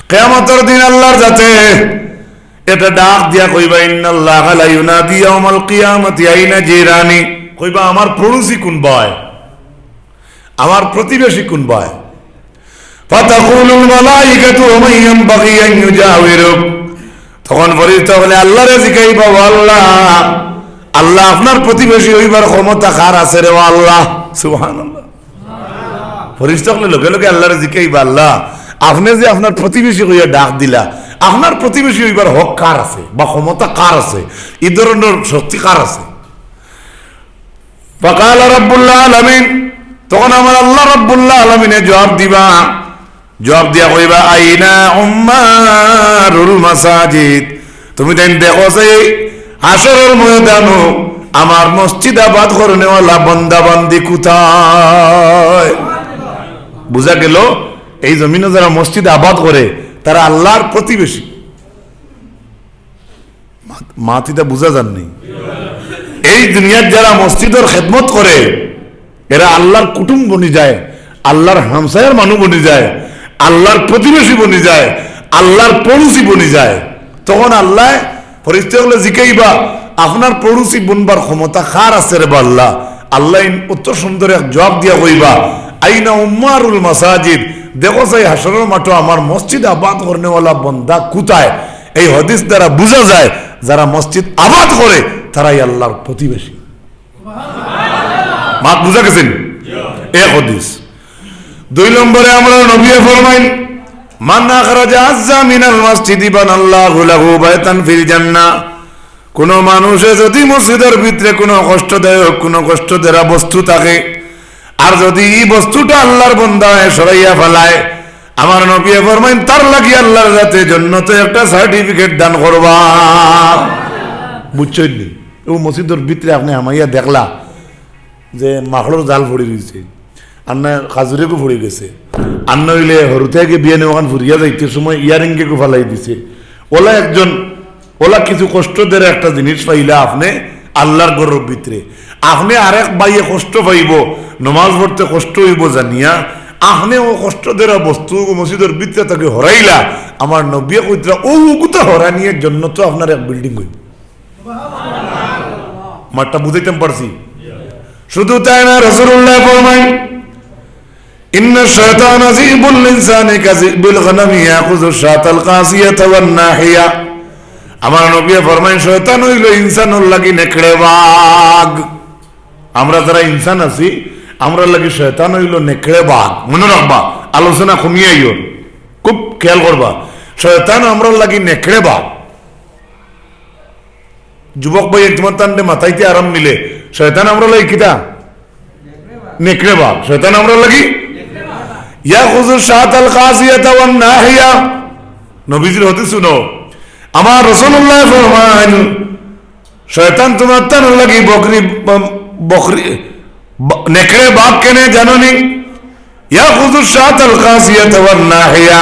কিয়ামতের দিন আল্লাহর যাতে এটা ডাক দিয়া কইবা ইন্নাল্লাহা লা ইউনাদি ইয়াউমাল কিয়ামাতি আইনা জিরানি, কইবা আমার পড়োশি কোন বয়, আমার প্রতিবেশী কোন বয়। ফাতাকুলুল মালাইকাতু ওয়া ইয়ানবাগি আন ইউজাওয়িরুক, তখন ফেরেশতা বলে আল্লাহরে জিজ্ঞাসা করব, আল্লাহ আল্লাহ আপনার প্রতিবেশী হইবার ক্ষমতা কার আছে রে আল্লাহ? সুবহানাল্লাহ। ফেরেশতা বলে লোকে লোকে আল্লাহরে জিজ্ঞাসা, আল্লাহ আপনি যে আপনার প্রতিবেশী হইয়া ডাক দিলা, আপনার প্রতিবেশী হইবার হক কার আছে বা ক্ষমতা কার আছে, এই ধরনের শক্তি কার আছে? ফাকালা রাব্বুল আলামিন, তখন আমার আল্লাহ রাব্বুল আলামিনে জবাব দিবা, জবাব দিয়া কইবা আইনা উম্মারুল মাসাজিদ, তুমি দেন দেখো যে হাসরের ময়দানও আমার মসজিদ আবাদ করনেওয়ালা বান্দা বান্দি কোথায়? বুঝা গেল এই জমিনে যারা মসজিদ আবাদ করে তারা আল্লাহর প্রতিবেশী। মাতিটা বুঝা যাননি? এই দুনিয়ার যারা মসজিদের খেদমত করে এরা আল্লাহর কুটুম বনি যায়, আল্লাহর হামসায়ার মানুষ বনি যায়, আল্লাহর প্রতিবেশী বনি যায়, আল্লাহর পড়োশি বনি যায়। তখন আল্লাহ ফেরেশতাগুলো জিজ্ঞাসা, আপনার পড়োশি বনবার ক্ষমতা কার আছে রে আল্লাহ? আল্লাহ উত্তর সুন্দর এক জবাব দিয়া কইবা আইনা উম্মারুল মাসাজিদ, দেখো যাই হাসরের মাঠে আমার মসজিদ আবাদ করনেওয়ালা বন্দা কোথায়? এই হাদিস দ্বারা বোঝা যায় যারা মসজিদ আবাদ করে তারাই আল্লাহর প্রতিবেশী। মাত বুঝা গেছেন? এক হাদিস। 2 নম্বরে আমরা নবী ফরমাইন মান আখরাজা আযযা মিনাল মসজিদি বানাল্লাহু লাহু বাইতান ফিল জান্নাহ, কোন মানুষে যদি মসজিদের ভিতরে কোনো কষ্টদায়ক কোনো কষ্ট দেরা বস্তু থাকে আর যদি এই বস্তুটা আল্লাহর বান্দা সরাইয়া ফেলায়, আমার নবী ফরমাইন তার লাগি আল্লাহর যাতে জান্নাতে একটা সার্টিফিকেট দান করবা। বুঝছেন নি? ও মসজিদের ভিতরে আপনি আমাইয়া দেখলা যে মাখড়র জাল পড়ে রয়েছে, আন্না খাজুরেকও পড়ে গেছে, আন্না হইলে হরুতাকে বিয়ে নেওয়ান ফুরিয়া যাইতে সময় ইয়ারিংকে ফালাই দিছে, ওলা একজন ওলা কিছু কষ্ট দেয় একটা জিনিস পাইলা আপনি আল্লাহর গরব ভিতরে, আপনি আরেক বাইয়ে কষ্ট পাইব, নমাজ পড়তে কষ্ট হইব জানিয়া আপনি ও কষ্ট দেওয়া বস্তু মসজিদের ভিতরে তাকে হরাইলা, আমার নবী কইতরা ও উগুতা হরানিয়ের জন্য তো আপনার এক বিল্ডিং হইব। মাঠটা বুঝাইতে পারছি? শুধু তাই না, রাসূলুল্লাহ ফরমায় ইন্না শাইতানা যিবুল লিনসানি কাযিবিল গনামি ইয়াখুযু শাতাল কাসিয়াতা ওয়ান নাহিয়া, আমার নবী ফরমায় শয়তান হইল ইনসানের লাগি নেকড়ে বাঘ। আমরা যারা ইনসান আছি আমরা লাগি শয়তান হইল নেকড়ে বাঘ। মনে রাখবা, আলোচনা কমিয়াইও, খুব খেয়াল করবা, শয়তান আমরা লাগি নেকড়ে বাঘ। যুবক ভাই তোমার তান্ডে মাথাইতে আরাম মিলে, শয়তান আমরা লাগি কিতা? নেকড়ে বাঘ। শয়তান আমরা লাগি ইয়াখুযু শাতাল কাসিয়াতা ওয়ান নাহিয়া। নবীজির হাদিস শুনো, আমার রাসূলুল্লাহ ফরমান শয়তান তোমার তান লাগি বকরি বকরি নেকড়ে বাঘ কেনে জানো নি? ইয়াখুযু শাতাল কাসিয়াতা ওয়ান নাহিয়া,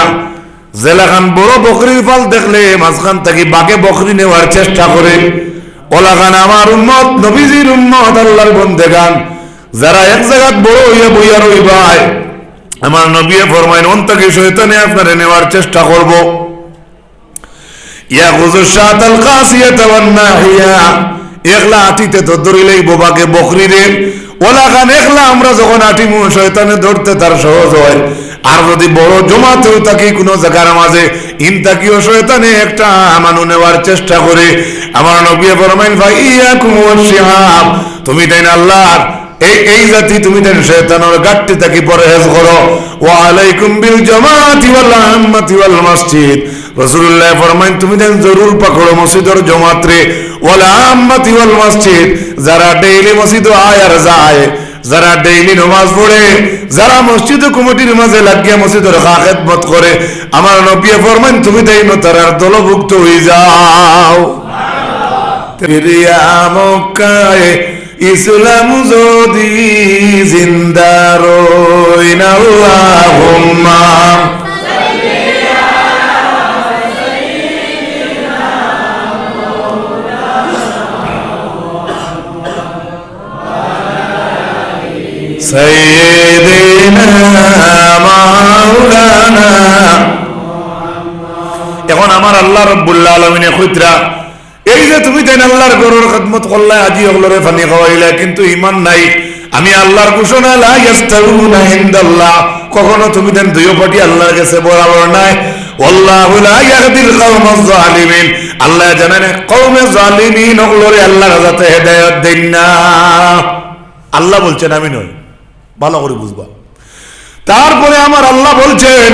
জেলাখান বড় বকরির ফাল দেখলে মাঝখান থেকে বাঘে বকরি নেওয়ার চেষ্টা করে, ওলাখান আমার উম্মত নবীজির উম্মত আল্লাহর বন্দেগান যারা এক জায়গা বড় হইয়া বইয়া রইবাই, আমার নবী ফরমাইন অন্তকে শয়তানে আপনারে নেওয়ার চেষ্টা করব। ইয়াখুযু শাতাল কাসিয়াতা ওয়ান নাহিয়া, একলা আটিতে তো ধরিলেই বাবাকে বকরি রে, ওলাখান একলা আমরা যখন আটিমু শয়তানে ধরতে তার সহজ হয়, আর যদি বড় জমাতেও থাকি কোনো জায়গার মাঝে ইনতাকিও শয়তানে একটা মানু নেওয়ার চেষ্টা করে, আমার নবী ফরমাইন ফাইয়াকুম ওয়াশিহাব, তুমি তাই না আল্লাহর এই জাতি তুমি দেন শয়তানের গাট্টি থাকি পরহেজ করো। ওয়া আলাইকুম বিল জামাতি ওয়াল আম্মাতি ওয়াল মসজিদ, রাসূলুল্লাহ ফরমাইন তুমি দেন জরুর পাকড়ো মসজিদের জামাত রে, ওয়াল আম্মাতি ওয়াল মসজিদ, যারা ডেইলি মসজিদে আয় আর যায়, যারা ডেইলি নামাজ পড়ে, যারা মসজিদ কমিটির মাঝে লাগিয়া মসজিদের খেদমত করে, আমার নবী ফরমাইন তুমি দেন তারার দলভুক্ত হয়ে যাও। তেরিয়া মক্কায়ে ইসলাম যদি জিন্দা রইন আল্লাহুম্মা সাইয়্যিদিনা মাওলানা এখন আমার আল্লাহ রাব্বুল আলামিনে কইতরা এই যে তুমি দেন আল্লাহর গরুর খিদমত করলা আজি ওগুলোরে পানি খাওয়াইলা কিন্তু ঈমান নাই আমি আল্লাহর ঘোষণা লা ইয়াস্তাউনা ইনদাল্লাহ কখনো তুমি দেন দুইও পাটি আল্লাহর কাছে বরাবর নাই আল্লাহু লা ইয়াহদিল কওমাজ জালিমিন আল্লাহ জানেন কওমে জালিমিন ওগুলোরে আল্লাহর রাতে হেদায়েত দেন না আল্লাহ বলছেন আমি নই ভালো করে বুঝবা তারপরে আমার আল্লাহ বলছেন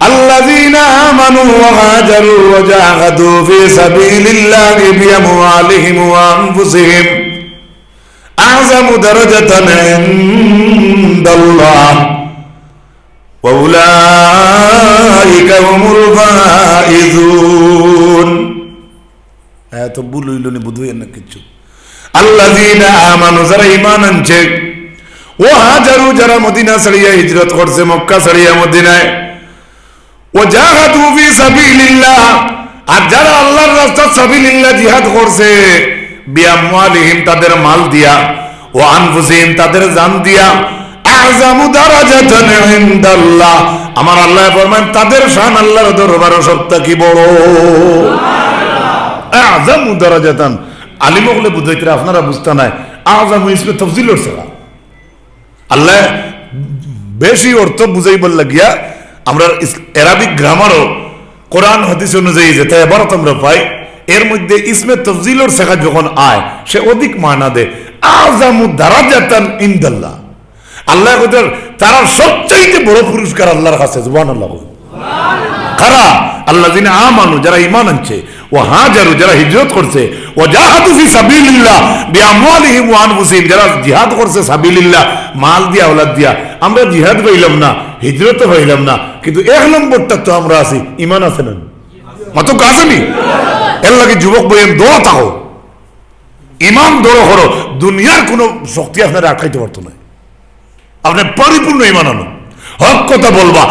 আল্লাযীনা আমানু ওয়া হাজারু ওয়া জাহাদু ফি সাবিলিল্লাহি বিআমওয়ালিহিম ওয়া আনফুসিহিম আ'যামু দারাজাতান ইনদাল্লাহ ওয়া উলাইকা হুমুল ফাইজুন এত বুলইলনি বুঝুই না কিছু আল্লাযীনা আমানু যারা ঈমান আনছে ও হাজারু যারা মদিনা ছাড়িয়া হিজরত করছে মক্কা ছাড়িয়া মদিনায় ও জাহাদু ফি সাবিলিল্লাহ আর যারা আল্লাহর রাস্তায় সাবিলিল্লাহ জিহাদ করছে বিআমওয়ালিহিম তাদের মাল দিয়া ও আনফুসিহিম তাদের জান দিয়া আ'যামু দারাজাতান ইনদাল্লাহ আমার আল্লাহ ফরমান তাদের শান আল্লাহর দরবারে সবথেকে বড় সুবহানাল্লাহ আ'যামু দারাজাতান আলিম হলে বুঝাইতে আপনারা বুঝতে নাই আ'যামু ইসমে তাফজিল হচ্ছে আল্লাহ বেশি অর্থ বুঝাইবার লাগিয়া আমরা আরবিক গ্রামারও কোরআন হাদিস অনুযায়ী যেটা এবারত আমরা পাই এর মধ্যে ইসমে তাফজিলের শেখা যখন আয় সে অধিক মানা দেয় আ'যামু দারাজাতান ইনদাল্লাহ আল্লাহ তারা সবচাইতে বড় পুরস্কার আল্লাহর কাছে সুবহানাল্লাহ কারা আল্লাযীনা আমানু যারা ঈমান আনছে ও হাজারু যারা হিজরত করছে ও জাহাদু ফি সাবিলিল্লাহ বিআমওয়ালিহিম ওয়া আনফুসিহিম যারা জিহাদ করছে সাবিলিল্লাহ মাল দিয়া আওলাদ দিয়া আমরা জিহাদ পাইলাম না হিজরত পাইলাম না কিন্তু এক নম্বরটা তো আমরা আছি ঈমান আছে না মত কাছেনি এর লাগে যুবক বইয়ের দোয়া থাকো ঈমান দরো করো দুনিয়ার কোনো শক্তি আপনারা আটকাইতে পারতো না আপনি পরিপূর্ণ ঈমান আনো হক কথা বলবা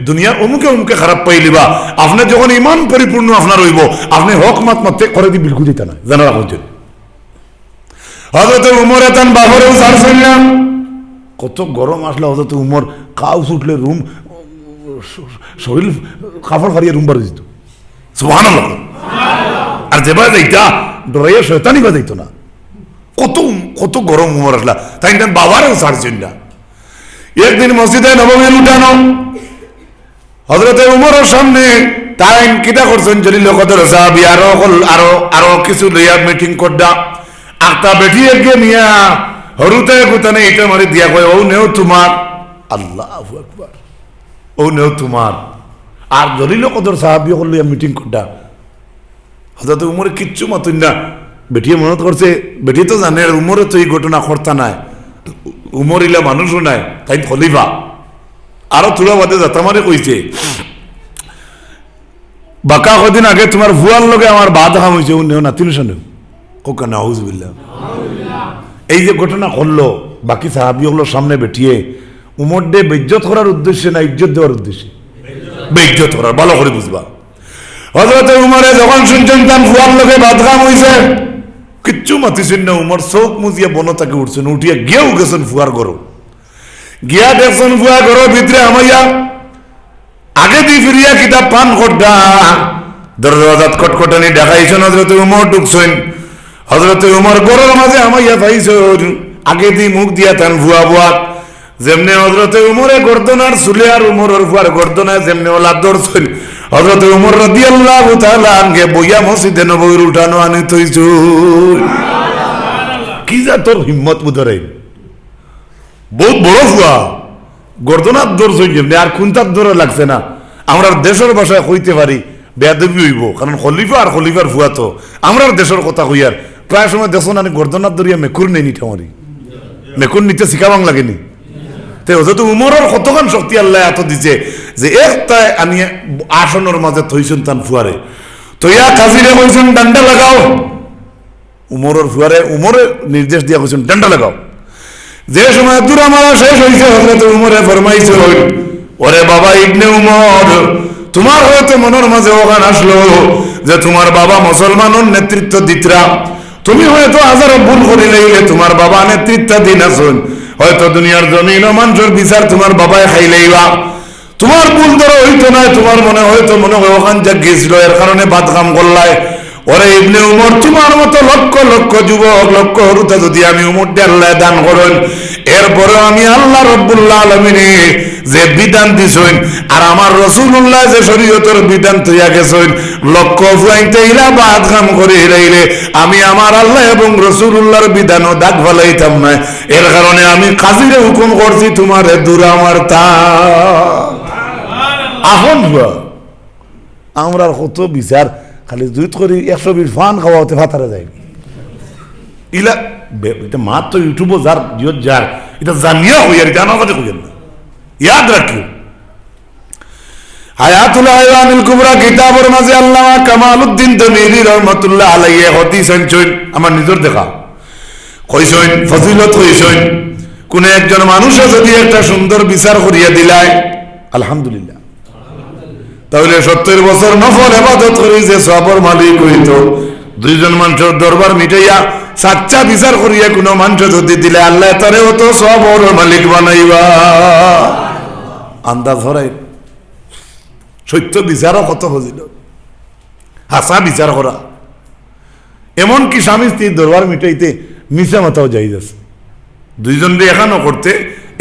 দুনিয়ার অমুকে অমুকে খারাপ পাইলিবা আপনার যখন ইমান পরিপূর্ণ আপনার হইব আপনি হক মাত মাত্রে করে দি বিলকুল দিতে না জানা রাখছেন হযরত উমর এতন বাহরেও ছাড়ছেন না কত গরম আসলে হযরত উমর কাউ ছুটলে রুম শরীর কাপড় ফারিয়ে রুম বার দিত সুবহানাল্লাহ আর যেবা যাইতা ডরাইয়া শয়তানি বাজাইতো না কত কত গরম উমর আসলা তাই বাবারেও ছাড়ছেন না একদিন মসজিদে নববীর উঠানো হযরতে উমরের সামনে তাই কিটা করছেন জলিল কদর সাহাবী আরো কিছু লইয়া মিটিং করডা আটা বেঠিয়ে গিয়ে নিয়া হরুতে গুতানে এটা মারি দিয়া কয় ও নেও তোমার আল্লাহু আকবার ও নেও তোমার আর জলিল কদর সাহাবী লইয়া মিটিং করডা হযরতে উমর কিচ্ছু মাতুন না বেঠিয়ে মনত করছে বেটি তো জানে উমরে তো এই ঘটনা করতা নাই উমর ইলা মানুষও নাই তাই খলিফা আরো তুলা বাদে যাতামারে কইছে বাকা কদিন আগে তোমার ভুয়ার লগে আমার বাদ হাম হয়েছে নেও নাতিন শুনেও কোকা নাউজুবিল্লাহ এই যে ঘটনা করলো বাকি সাহাবীগুলোর সামনে বেঠিয়ে উমর দে বেইজ্জত করার উদ্দেশ্যে না ইজ্জত দেওয়ার উদ্দেশ্যে বেইজ্জত করার ভালো করে বুঝবা হযরত উমরে যখন শুনছেন তার ভুয়ার লগে বাদ হাম হয়েছে কিচ্ছু মাতিছেন না উমর চোখ মুজিয়া বনতাকে উঠছেন উঠিয়া গিয়েও গেছেন ফুয়ার ঘরও গিয়া দেখছেন ফুয়া ঘরের ভিতরে আমাইয়া আগে দি ফিরিয়া কিতাব পান করডা দরজাত কটকটানি দেখাইছেন হযরত উমর ঢুকছেন হযরত উমর ঘরের মাঝে আমাইয়া পাইছেন আগে দি মুখ দিয়া তান ফুয়া বুয়া যেমনে হযরত উমরে গর্দনার চুলে আর উমরের ফুয়ার গর্দনা যেমনে ওলা ধরছেন হযরত উমর রাদিয়াল্লাহু তাআলা আনকে বইয়া মসজিদে নববীর উঠানো আনি থইছো কি যা তোর হিম্মত বুধরে বহুত বড় ফুয়া গর্দনার ধরছেন যেমনি আর খুনতার ধরে লাগছে না আমরা দেশের ভাষায় কইতে পারি বেয়াদবি হইব কারণ খলিফা আর খলিফার ফুয়া তো আমরা দেশের কথা কইয়ার প্রায় সময় দেশ না গর্দনার ধরিয়া মেকুর নেই নিতে আমারি মেকুর নিতে শিখাবাং লাগেনি হযরত উমরের কতখান শক্তি আল্লাহ এত দিছে যে একটাই আনি আসনের মাঝে থইছেন তান ফুয়ারে তইয়া কাজিরে কইছেন ডান্ডা লাগাও উমরের ফুয়ারে উমরে নির্দেশ দিয়া কইছেন ডান্ডা লাগাও যে সময় দুরা মারা শেষ হইছে হযরত উমরে ফরমাইছে ওরে বাবা ইবনে উমর তোমার হয়তো মনের মাঝে ওখান আসলো যে তোমার বাবা মুসলমানের নেতৃত্ব দিতরা তুমি হয়তো হাজারো ভুল করিলে তোমার বাবা নেতৃত্ব দিন আসুন হয়তো দুনিয়ার জমিন ও মানুষের বিচার তোমার বাবায় খাইলেইবা তোমার ভুল ধরো হইতো না, তোমার মনে হয়তো মনে হয় ওখান যা গেছিল এর কারণে বাদ কাম করলায়। ওরে ইবনে উমর, তোমার মতো লক্ষ লক্ষ যুবক লক্ষ হরুতা যদি আমি উমর আল্লাহ দান করেন, এরপরে আমি আল্লাহ রব্বুল আলামিনে যে বিধান দিছেন আর আমার রাসূলুল্লাহ যে শরীয়তের বিধান তৈয়া গেছেন, লক্ষ ফুয়াইতে ইলা বাদ কাম করে হিলাইলে আমি আমার আল্লাহ এবং রাসূলুল্লাহর বিধানও দাগ ফেলাইতাম না। এর কারণে আমি কাজীরে হুকুম করছি তোমার দূরা মারতা। আহন আমরা কত বিচার খালি জুত করি 120 ফান খাওয়াতে ফাতারে যায় ইলা এটা মাত্র ইউটিউবও যার জিও যার এটা জানিয়া হই আর জানা কথা কইেন না, ইয়াদ রাখিও। হায়াতুল হায়ানিল কুবরা কিতাবের মাঝে আল্লামা কামালউদ্দিন তামিরি রাহমাতুল্লাহ আলাইহি হাদিস আনছেন, আমার নিজের দেখা কইছেন ফজিলত কইছেন, কোন একজন মানুষে যদি একটা সুন্দর বিচার করিয়া দিলায় আলহামদুলিল্লাহ, তাহলে 70 বছর নফল ইবাদত করি যে সবর মালিক হইত। দুইজন মানুষের দরবার মিটাইয়া সাচ্চা বিচার করিয়া কোন মানুষ যদি দিলে আল্লাহ তারেও তো সবর মালিক বানাইবা। আন্দাজ হরাই সত্য বিচারও কত হজিল, হাসা বিচার করা, এমনকি স্বামী স্ত্রীর দরবার মিটাইতে মিশা মাথাও যাই যাচ্ছে। দুইজন এখানো করতে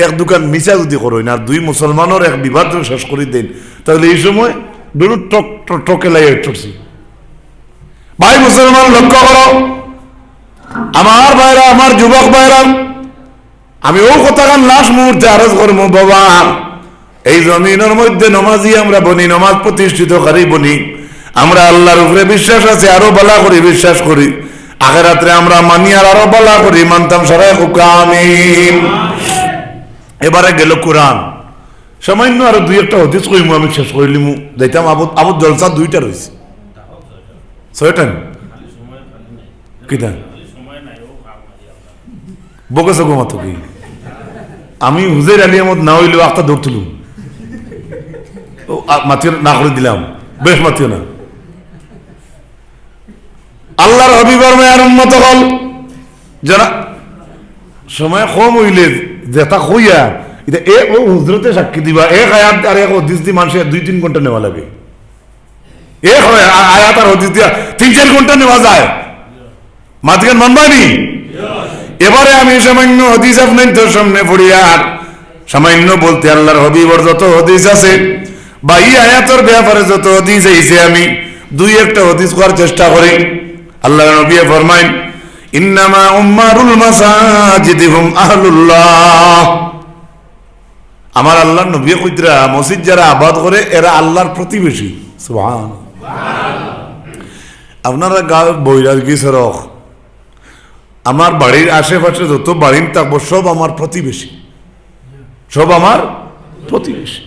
এক দোকান মিশা যদি করোই না, আর দুই মুসলমানের এক বিবাদ শেষ করে দেন, তাহলে এই সময় দুটো টকে লাগিয়ে চড়ছি। ভাই মুসলমান লক্ষ্য করো, আমার ভাইরা, আমার যুবক ভাইরা, আমি ও কথাখান লাস্ট মুহূর্তে আরজ করবো, বাবা এই জমিনের মধ্যে নমাজি আমরা বনি, নমাজ প্রতিষ্ঠিতকারী বনি, আমরা আল্লাহর উপরে বিশ্বাস আছে, আরো বলা করি বিশ্বাস করি, আখিরাতে আমরা মানি আর আরো বলা করি, মানতাম সারাই হুকামিন। এবারে গেল কোরআন, সামান্য আরো দুই একটা হদিস কইমু, আমি শেষ করিলিমু যাইতাম। আবুদ জলসা 2টা রয়েছে, 6টা কিটা বকেছে গো মাতো কি আমি হুজের আলী আহমদ না হইলেও একটা দৌড় তুলুম, মাতিও না করে দিলাম, বেশ মাতিও না। আল্লাহর হাবিবের মায়ের উম্মত হল যারা সময় কম হইলে যেটা কইয়া এটা ও হুজরতে সাক্ষী দিবা, এক আয়াত আর এক হদিস দি মানুষের 2-3 ঘন্টা নেওয়া লাগে। এক আয়াত আর হদিস দিয়া 3-4 ঘন্টা নেওয়া যায়, মাঝখান মানবানি। এবারে আমি সামান্য হদিস আপনার সামনে পড়িয়া সামান্য বলতে আল্লাহর হাবিবর যত হদিস আছে বা এই আয়াতের ব্যাপারে যত হদিস আইছে, আমি 2-1টা হদিস করার চেষ্টা করি। আল্লাহর নবী ফরমাইন, ইন্নামা উম্মারুল মাসাজিদি হুম আহলুল্লাহ। আমার আল্লাহর নবী কইতরা মসজিদ যারা আবাদ করে এরা আল্লাহর প্রতিবেশী। সুবহানাল্লাহ। আপনারা গাঁও বইরার কি সরক, আমার বাড়ির আশেপাশে যত বাড়ি থাকবো সব আমার প্রতিবেশী, সব আমার প্রতিবেশী।